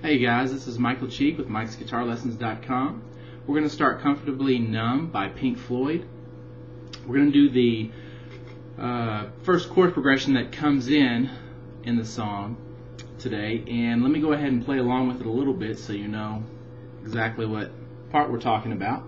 Hey guys, this is Michael Cheek with Mike'sGuitarLessons.com. We're going to start Comfortably Numb by Pink Floyd. We're going to do the first chord progression that comes in the song today, and let me go ahead and play along with it a little bit so you know exactly what part we're talking about.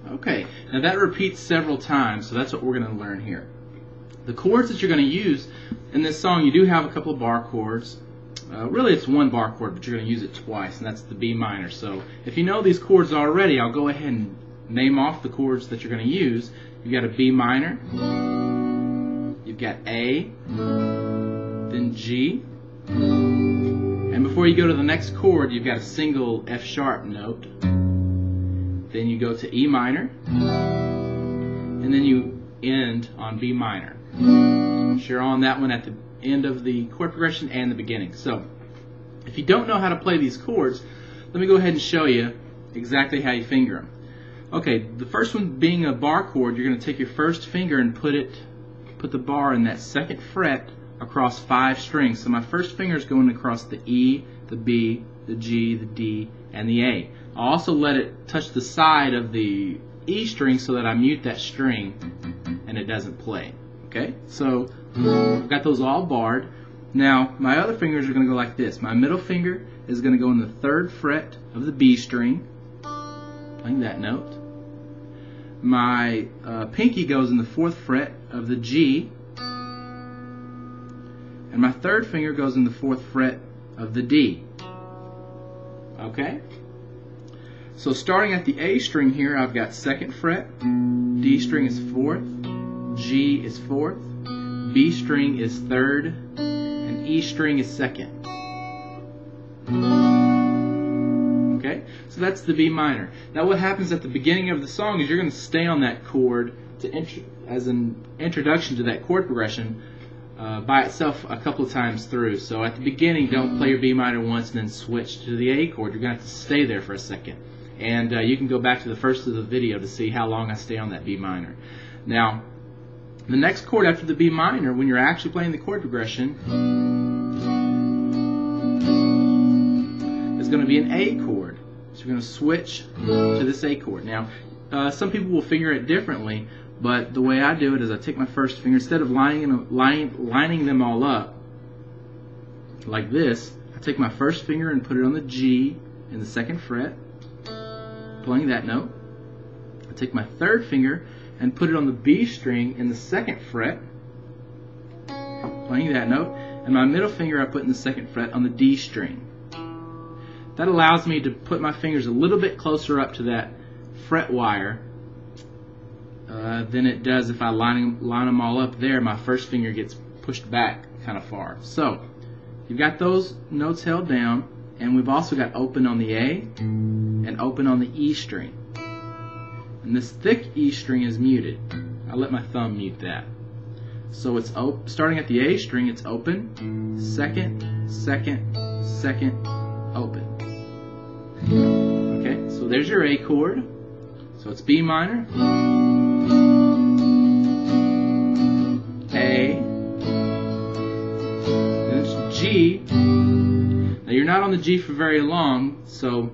Okay, now that repeats several times, so that's what we're going to learn here. The chords that you're going to use in this song, you do have a couple of bar chords. Really it's one bar chord, but you're going to use it twice, and that's the B minor. So if you know these chords already, I'll go ahead and name off the chords that you're going to use. You've got a B minor, you've got A, then G, and before you go to the next chord, you've got a single F sharp note. Then you go to E minor, and then you end on B minor. So you're on that one at the end of the chord progression and the beginning. So if you don't know how to play these chords, let me go ahead and show you exactly how you finger them. Okay, the first one being a bar chord, you're going to take your first finger and put the bar in that second fret across 5 strings. So my first finger is going across the E, the B, the G, the D, and the A. I'll also let it touch the side of the E string so that I mute that string and it doesn't play. Okay, so I've got those all barred. Now my other fingers are going to go like this. My middle finger is going to go in the 3rd fret of the B string, playing that note. My pinky goes in the 4th fret of the G, and my 3rd finger goes in the 4th fret of the D. Okay? So starting at the A string here, I've got 2nd fret, D string is 4th, G is 4th, B string is 3rd, and E string is 2nd. Okay, so that's the B minor. Now what happens at the beginning of the song is you're going to stay on that chord as an introduction to that chord progression by itself a couple of times through. So at the beginning, don't play your B minor once and then switch to the A chord. You're going to have to stay there for a second. And you can go back to the first of the video to see how long I stay on that B minor. Now, the next chord after the B minor, when you're actually playing the chord progression, is going to be an A chord. So you're going to switch to this A chord. Now, some people will figure it differently, but the way I do it is I take my first finger, instead of lining them all up like this, I take my first finger and put it on the G in the 2nd fret, playing that note. I take my 3rd finger and put it on the B string in the 2nd fret, playing that note, and my middle finger I put in the 2nd fret on the D string. That allows me to put my fingers a little bit closer up to that fret wire than it does if I line them all up there. My first finger gets pushed back kind of far. So you've got those notes held down, and we've also got open on the A and open on the E string. And this thick E string is muted. I let my thumb mute that. So it's starting at the A string, it's open, 2nd, 2nd, 2nd, open. Okay, so there's your A chord. So it's B minor, A, then it's G. Now you're not on the G for very long, so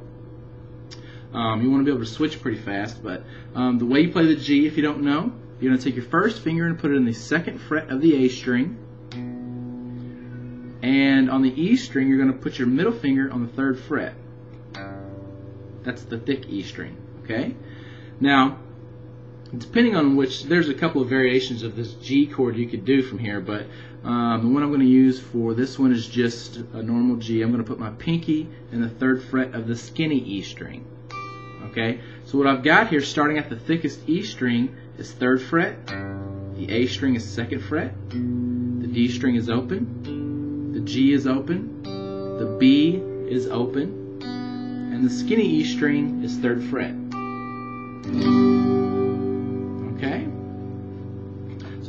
you want to be able to switch pretty fast, but the way you play the G, if you don't know, you're going to take your first finger and put it in the 2nd fret of the A string, and on the E string you're going to put your middle finger on the 3rd fret. That's the thick E string. Okay? Now, depending on which, there's a couple of variations of this G chord you could do from here, but the one I'm going to use for this one is just a normal G. I'm going to put my pinky in the 3rd fret of the skinny E string. Okay, so what I've got here, starting at the thickest E string, is 3rd fret, the A string is 2nd fret, the D string is open, the G is open, the B is open, and the skinny E string is 3rd fret.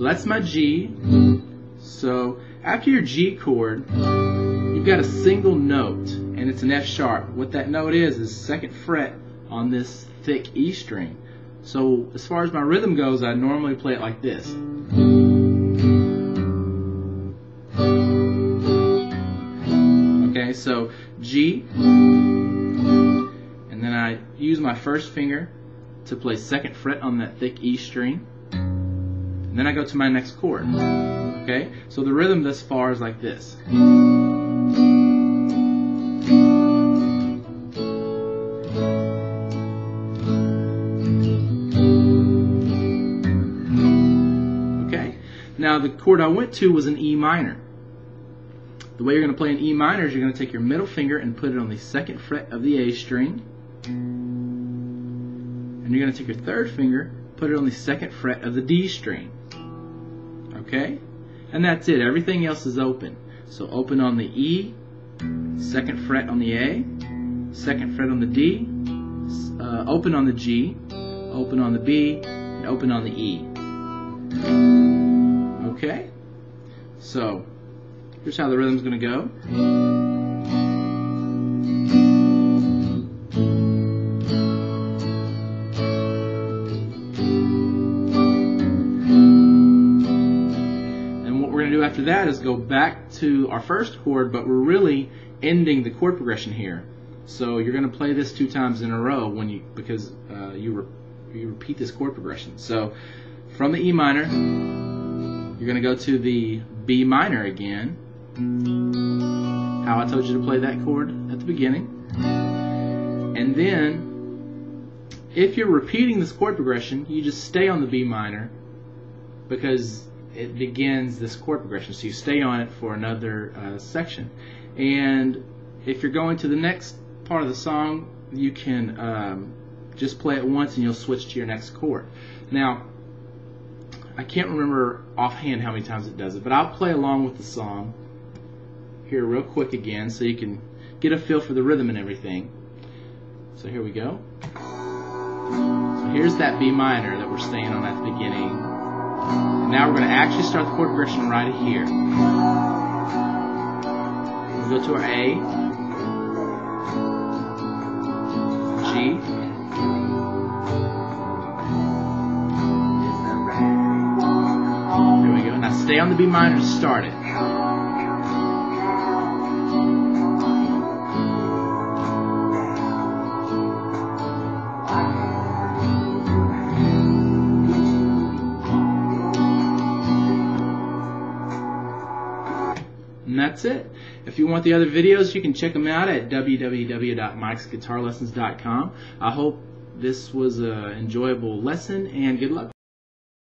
So that's my G. So after your G chord, you've got a single note, and it's an F sharp. What that note is second fret on this thick E string. So as far as my rhythm goes, I normally play it like this. Okay, so G, and then I use my first finger to play second fret on that thick E string, and then I go to my next chord. Okay, so the rhythm thus far is like this. Okay, now the chord I went to was an E minor. The way you're going to play an E minor is you're going to take your middle finger and put it on the second fret of the A string, and you're going to take your third finger, put it on the second fret of the D string. Okay? And that's it. Everything else is open. So open on the E, second fret on the A, second fret on the D, open on the G, open on the B, and open on the E. Okay? So here's how the rhythm's going to go. After that is go back to our first chord, but we're really ending the chord progression here. So you're going to play this 2 times in a row because you repeat this chord progression. So from the E minor, you're going to go to the B minor again. How I told you to play that chord at the beginning. And then if you're repeating this chord progression, you just stay on the B minor because it begins this chord progression, so you stay on it for another section. And if you're going to the next part of the song, you can just play it once and you'll switch to your next chord. Now, I can't remember offhand how many times it does it, but I'll play along with the song here real quick again so you can get a feel for the rhythm and everything. So here we go. So here's that B minor that we're staying on at the beginning. And now we're going to actually start the chord progression right here. We'll go to our A, G, there we go. Now stay on the B minor to start it. And that's it. If you want the other videos, you can check them out at www.mikesguitarlessons.com. I hope this was an enjoyable lesson, and good luck.